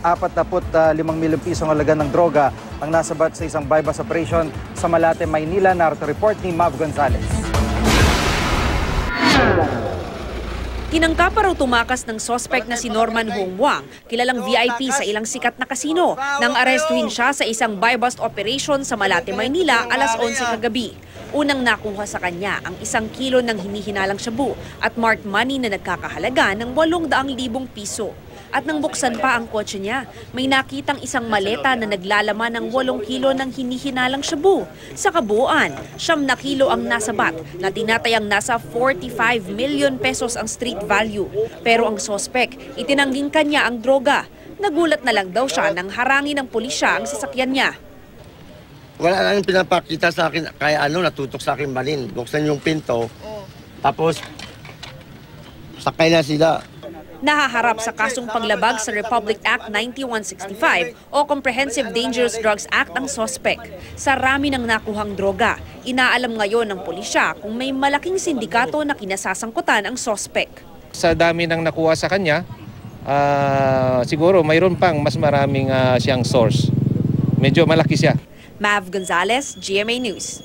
45 milyong pisong halaga ng droga ang nasabat sa isang bypass operation sa Malate, Maynila. Narito report ni Mav Gonzalez. Tinangka pa raw tumakas ng suspect na si Norman Hongwang, kilalang VIP sa ilang sikat na kasino, nang arestuhin siya sa isang buy-bust operation sa Malate, Maynila alas 11 kagabi. Unang nakuha sa kanya ang 1 kilo ng hinihinalang shabu at marked money na nagkakahalaga ng 800,000 piso. At nang buksan pa ang kotse niya, may nakitang isang maleta na naglalaman ng 8 kilo ng hinihinalang shabu. Sa kabuuan, 9 kilo ang nasabat na tinatayang nasa 45 million pesos ang street value. Pero ang suspect, itinangging kanya ang droga. Nagulat na lang daw siya nang harangin ng pulisya ang sasakyan niya. Wala nang pinapakita sa akin, kaya natutok sa akin balin. Buksan yung pinto, tapos sakay na sila. Nahaharap sa kasong paglabag sa Republic Act 9165 o Comprehensive Dangerous Drugs Act ang suspect. Sa rami ng nakuhang droga, inaalam ngayon ng pulisya kung may malaking sindikato na kinasasangkutan ang suspect. Sa dami ng nakuha sa kanya, siguro mayroon pang mas maraming siyang source. Medyo malaki siya. Mav Gonzalez, GMA News.